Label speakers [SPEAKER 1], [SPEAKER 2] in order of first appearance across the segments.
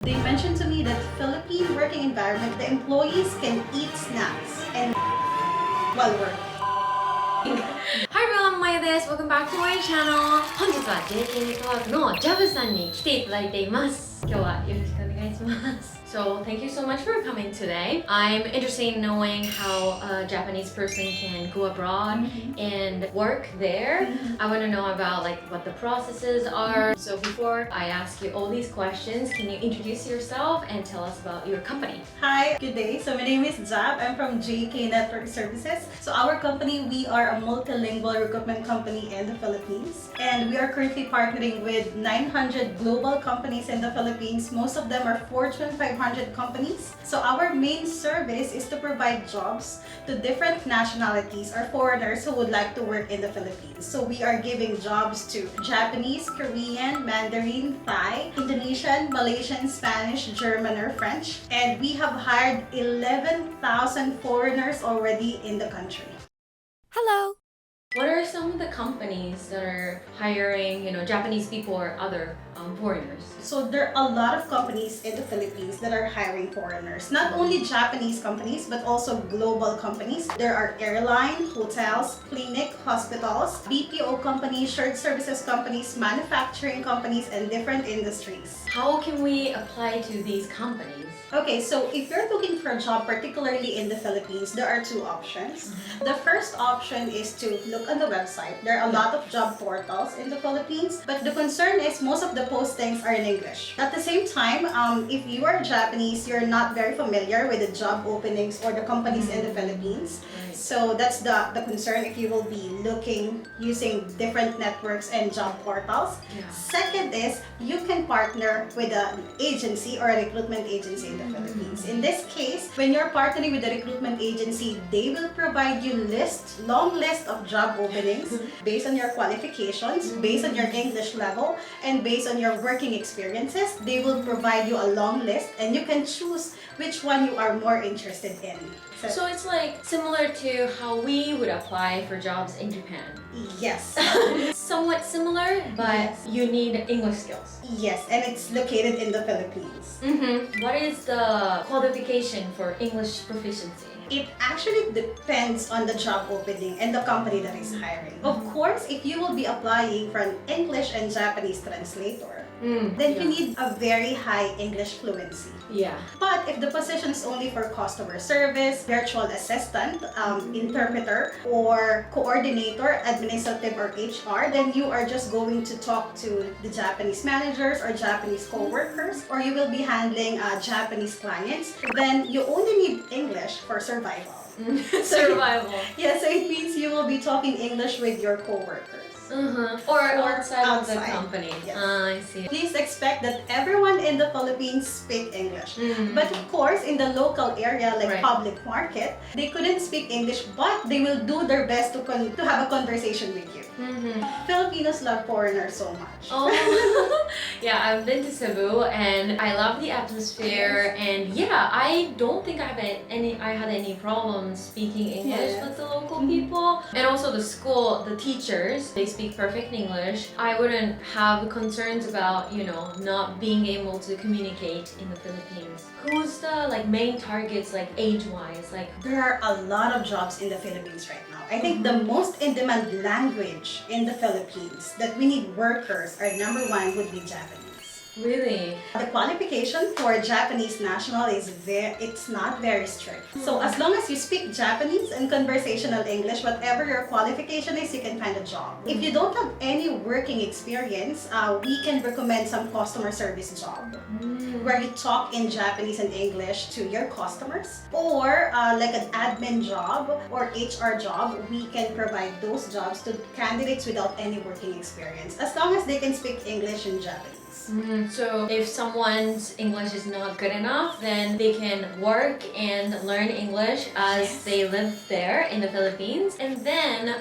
[SPEAKER 1] They mentioned to me that Philippine working environment, the employees can eat snacks and while working.
[SPEAKER 2] Hi everyone, Mayuです。Welcome back to my channel. 本日は JK ネットワークのジャブさんに来ていただいています。今日はよろしくお願いします。So thank you so much for coming today. I'm interested in knowing how a Japanese person can go abroad and work there. I want to know about like what the processes are. So before I ask you all these questions, can you introduce yourself and tell us about your company?
[SPEAKER 1] Hi, good day. So my name is Jab. I'm from JK Network Services. So our company, we are a multilingual recruitment company in the Philippines. And we are currently partnering with 900 global companies in the Philippines. Most of them are Fortune 500 companies. So our main service is to provide jobs to different nationalities or foreigners who would like to work in the Philippines. So we are giving jobs to Japanese, Korean, Mandarin, Thai, Indonesian, Malaysian, Spanish, German, or French. And we have hired 11,000 foreigners already in the country.
[SPEAKER 2] Hello. What are some of the companies that are hiring, Japanese people or other foreigners?
[SPEAKER 1] So there are a lot of companies in the Philippines that are hiring foreigners. Not only Japanese companies, but also global companies. There are airline, hotels, clinic, hospitals, BPO companies, shared services companies, manufacturing companies, and different industries.
[SPEAKER 2] How can we apply to these companies?
[SPEAKER 1] Okay, so if you're looking for a job, particularly in the Philippines, there are two options. The first option is to look on the website. There are a lot of job portals in the Philippines, but the concern is most of the postings are in English. At the same time, if you are Japanese, you're not very familiar with the job openings or the companies in the Philippines.
[SPEAKER 2] Right.
[SPEAKER 1] So that's the concern if you will be looking using different networks and job portals.
[SPEAKER 2] Yeah.
[SPEAKER 1] Second is you can partner with an agency or a recruitment agency in the Philippines. In this case, when you're partnering with a recruitment agency, they will provide you long list of job openings based on your qualifications, based on your English level, and based on your working experiences. They will provide you a long list and you can choose which one you are more interested in.
[SPEAKER 2] So it's like similar to how we would apply for jobs in Japan.
[SPEAKER 1] Yes.
[SPEAKER 2] Somewhat similar, but
[SPEAKER 1] Yes.
[SPEAKER 2] you need English skills.
[SPEAKER 1] Yes, and it's located in the Philippines.
[SPEAKER 2] What is the qualification for English proficiency?
[SPEAKER 1] It actually depends on the job opening and the company that is hiring. Of course, if you will be applying for an English and Japanese translator, then you need a very high English fluency.
[SPEAKER 2] Yeah.
[SPEAKER 1] But if the position is only for customer service, virtual assistant, interpreter, or coordinator, administrative, or HR, then you are just going to talk to the Japanese managers or Japanese co-workers, or you will be handling Japanese clients. Then you only need English for survival.
[SPEAKER 2] Survival.
[SPEAKER 1] Yeah, so it means you will be talking English with your co-workers.
[SPEAKER 2] Or outside of the company.
[SPEAKER 1] Yes.
[SPEAKER 2] I see.
[SPEAKER 1] Please expect that everyone in the Philippines speak English. But of course, in the local area like
[SPEAKER 2] Right.
[SPEAKER 1] public market, they couldn't speak English, but they will do their best to have a conversation with you. Filipinos love foreigners so much.
[SPEAKER 2] Oh, yeah, I've been to Cebu and I love the atmosphere, and yeah, I don't think I had any problems speaking English
[SPEAKER 1] Yes.
[SPEAKER 2] with the local people. And also the school, the teachers, they speak perfect English. I wouldn't have concerns about, not being able to communicate in the Philippines. Who's the main targets age-wise?
[SPEAKER 1] There are a lot of jobs in the Philippines right now. I think the most in-demand language in the Philippines that we need workers are number one would be Japanese.
[SPEAKER 2] Really?
[SPEAKER 1] The qualification for Japanese national is it's not very strict. So as long as you speak Japanese and conversational English, whatever your qualification is, you can find a job. If you don't have any working experience, we can recommend some customer service job where you talk in Japanese and English to your customers, or like an admin job or HR job. We can provide those jobs to candidates without any working experience, as long as they can speak English and Japanese.
[SPEAKER 2] So if someone's English is not good enough, then they can work and learn English as they live there in the Philippines, and then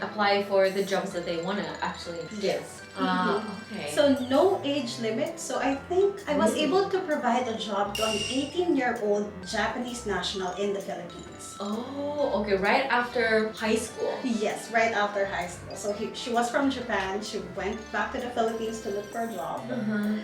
[SPEAKER 2] apply for the jobs that they want to actually get. Okay.
[SPEAKER 1] So no age limit. So I think I was able to provide a job to an 18-year-old Japanese national in the Philippines.
[SPEAKER 2] Oh, okay. Right after high school.
[SPEAKER 1] Yes, right after high school. So she was from Japan. She went back to the Philippines to look for a job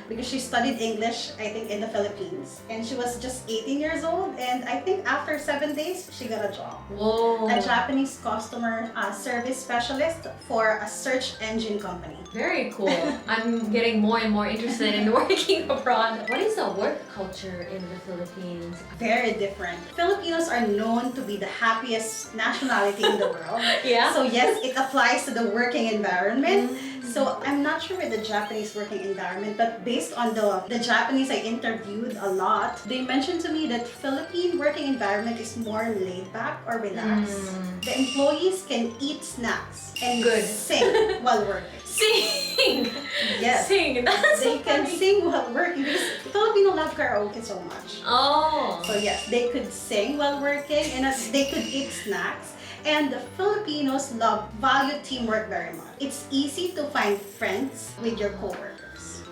[SPEAKER 1] because she studied English, I think, in the Philippines. And she was just 18 years old. And I think after 7 days, she got a job.
[SPEAKER 2] Whoa.
[SPEAKER 1] A Japanese customer service specialist for a search engine company.
[SPEAKER 2] Very cool. I'm getting more and more interested in working abroad. What is the work culture in the Philippines?
[SPEAKER 1] Very different. Filipinos are known to be the happiest nationality in the world.
[SPEAKER 2] Yeah.
[SPEAKER 1] So yes, it applies to the working environment. So I'm not sure with the Japanese working environment, but based on the Japanese I interviewed a lot, they mentioned to me that Philippine working environment is more laid back or relaxed. The employees can eat snacks and sing while working.
[SPEAKER 2] Sing!
[SPEAKER 1] Yes.
[SPEAKER 2] Sing! That's
[SPEAKER 1] They
[SPEAKER 2] so
[SPEAKER 1] can
[SPEAKER 2] funny.
[SPEAKER 1] sing while working because Filipino love karaoke so much.
[SPEAKER 2] Oh.
[SPEAKER 1] So yes, they could sing while working and they could eat snacks. And the Filipinos value teamwork very much. It's easy to find friends with your coworkers.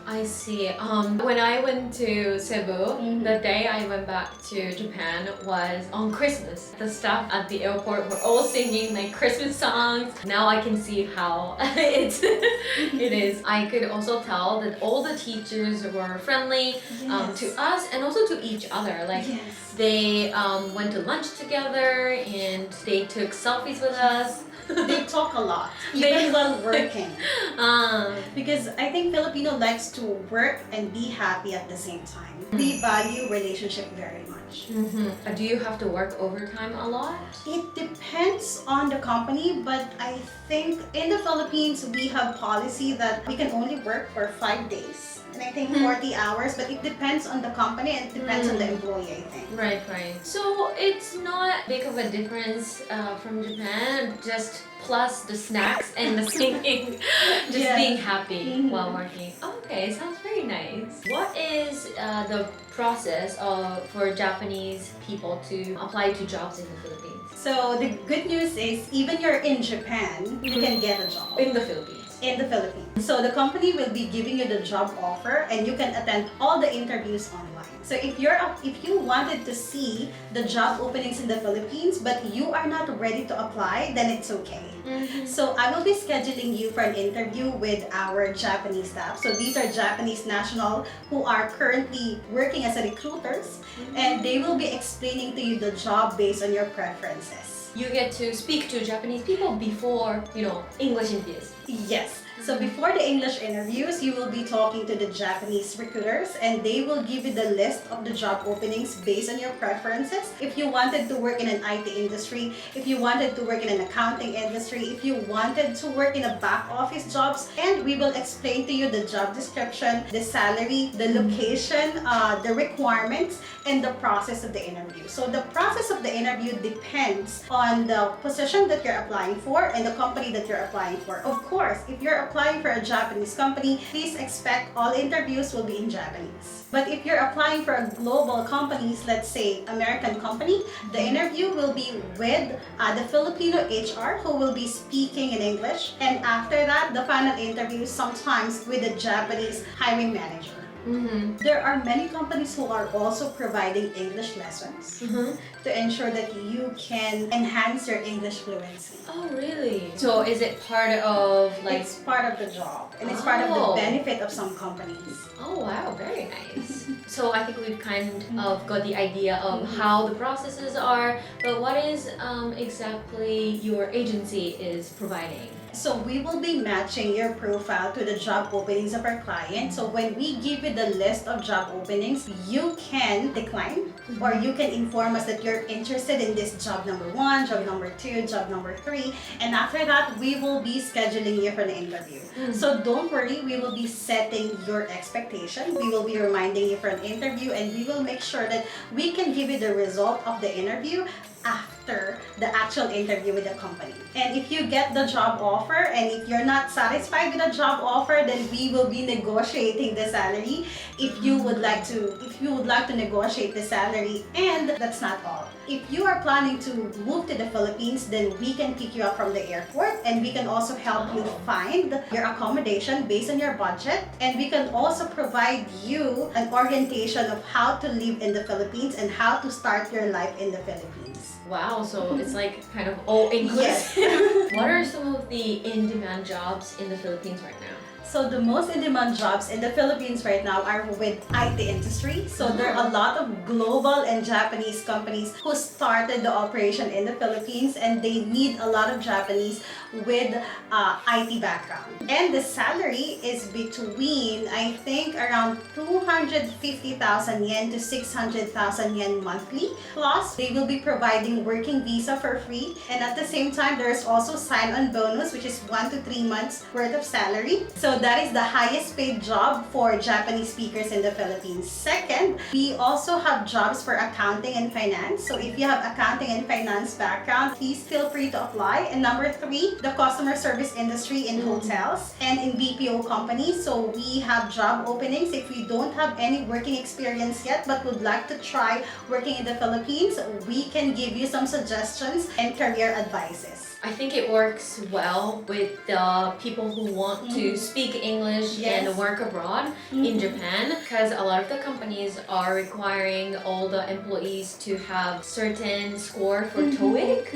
[SPEAKER 2] I see. When I went to Cebu, the day I went back to Japan was on Christmas. The staff at the airport were all singing like Christmas songs. Now I can see how it is. I could also tell that all the teachers were friendly to us and also to each other. Like they went to lunch together and they took selfies with us.
[SPEAKER 1] They talk a lot, even while working. Because I think Filipino likes to work and be happy at the same time. We value relationship very much.
[SPEAKER 2] Do you have to work overtime a lot?
[SPEAKER 1] It depends on the company, but I think in the Philippines we have policy that we can only work for 5 days. And I think 40 hours, but it depends on the company and it depends on the employee, I think.
[SPEAKER 2] Right. So it's not big of a difference from Japan, just plus the snacks and the singing, just being happy while working. Okay, sounds very nice. What is the process for Japanese people to apply to jobs in the Philippines?
[SPEAKER 1] So the good news is even you're in Japan, you can get a job.
[SPEAKER 2] In the Philippines.
[SPEAKER 1] In the Philippines. So the company will be giving you the job offer and you can attend all the interviews online. So if you wanted to see the job openings in the Philippines but you are not ready to apply, then it's okay. So I will be scheduling you for an interview with our Japanese staff. So these are Japanese nationals who are currently working as recruiters and they will be explaining to you the job based on your preferences.
[SPEAKER 2] You get to speak to Japanese people before, English interviews.
[SPEAKER 1] Yes. So before the English interviews, you will be talking to the Japanese recruiters and they will give you the list of the job openings based on your preferences. If you wanted to work in an IT industry, if you wanted to work in an accounting industry, if you wanted to work in a back office jobs, and we will explain to you the job description, the salary, the location, the requirements, and the process of the interview. So the process of the interview depends on the position that you're applying for and the company that you're applying for. Of course, if you're applying for a Japanese company, please expect all interviews will be in Japanese. But if you're applying for a global companies, let's say American company, the interview will be with the Filipino HR who will be speaking in English. And after that, the final interview sometimes with the Japanese hiring manager. There are many companies who are also providing English lessons to ensure that you can enhance your English fluency.
[SPEAKER 2] Oh, really? So is it part of
[SPEAKER 1] It's part of the job and it's part of the benefit of some companies.
[SPEAKER 2] Oh wow, very nice. So I think we've kind of got the idea of how the processes are, but what is exactly your agency is providing?
[SPEAKER 1] So we will be matching your profile to the job openings of our client. So when we give you the list of job openings, you can decline or you can inform us that you're interested in this job number 1, job number 2, job number 3. And after that, we will be scheduling you for the interview. So don't worry, we will be setting your expectation. We will be reminding you for an interview and we will make sure that we can give you the result of the interview after after the actual interview with the company. And if you get the job offer and if you're not satisfied with the job offer, then we will be negotiating the salary if you would like to negotiate the salary. And that's not all. If you are planning to move to the Philippines, then we can pick you up from the airport and we can also help you find your accommodation based on your budget, and we can also provide you an orientation of how to live in the Philippines and how to start your life in the Philippines.
[SPEAKER 2] Wow, so it's like kind of all inclusive.
[SPEAKER 1] Yes.
[SPEAKER 2] What are some of the in-demand jobs in the Philippines right now?
[SPEAKER 1] So the most in-demand jobs in the Philippines right now are with IT industry. So there are a lot of global and Japanese companies who started the operation in the Philippines, and they need a lot of Japanese with IT background. And the salary is between, I think, around 250,000 yen to 600,000 yen monthly. Plus, they will be providing working visa for free. And at the same time, there's also sign-on bonus, which is 1 to 3 months worth of salary. So that is the highest paid job for Japanese speakers in the Philippines. Second, we also have jobs for accounting and finance. So if you have accounting and finance background, please feel free to apply. And number 3, the customer service industry in hotels and in BPO companies. So we have job openings. If you don't have any working experience yet but would like to try working in the Philippines, we can give you some suggestions and career advices.
[SPEAKER 2] I think it works well with the people who want to speak English and work abroad in Japan, because a lot of the companies are requiring all the employees to have certain score for TOEIC,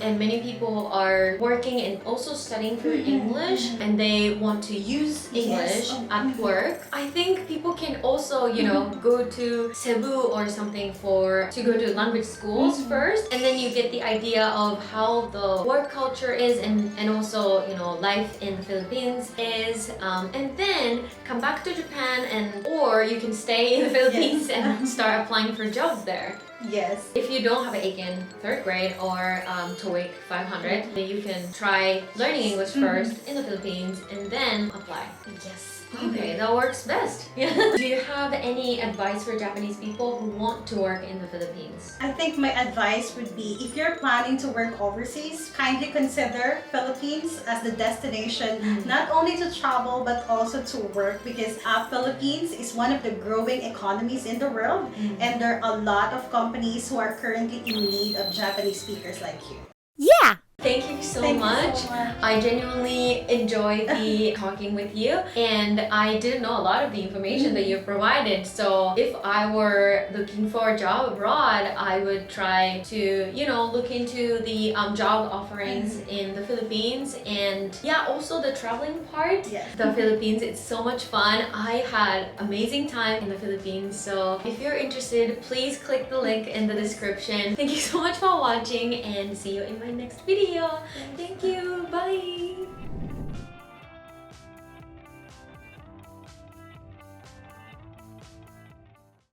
[SPEAKER 2] and many people are working and also studying for English, and they want to use English at work. I think people can also, you know, go to Cebu or something to go to language schools first, and then you get the idea of how the work culture is, and also, you know, life in the Philippines is, and then come back to Japan, or you can stay in the Philippines and start applying for jobs there.
[SPEAKER 1] Yes.
[SPEAKER 2] If you don't have an AICN 3rd grade or TOEIC 500, then you can try learning English first in the Philippines and then apply.
[SPEAKER 1] Yes.
[SPEAKER 2] Okay, that works best. Do you have any advice for Japanese people who want to work in the Philippines?
[SPEAKER 1] I think my advice would be, if you're planning to work overseas, kindly consider Philippines as the destination, not only to travel but also to work, because Philippines is one of the growing economies in the world, and there are a lot of companies who are currently in need of Japanese speakers like you.
[SPEAKER 2] Yeah! Thank you so
[SPEAKER 1] Thank
[SPEAKER 2] much.
[SPEAKER 1] you so much.
[SPEAKER 2] I genuinely enjoyed the talking with you, and I didn't know a lot of the information that you provided. So if I were looking for a job abroad, I would try to, you know, look into the job offerings in the Philippines, and yeah, also the traveling part. The Philippines, it's so much fun. I had amazing time in the Philippines. So if you're interested, please click the link in the description. Thank you so much for watching, and see you in my next video. Thank you. Bye.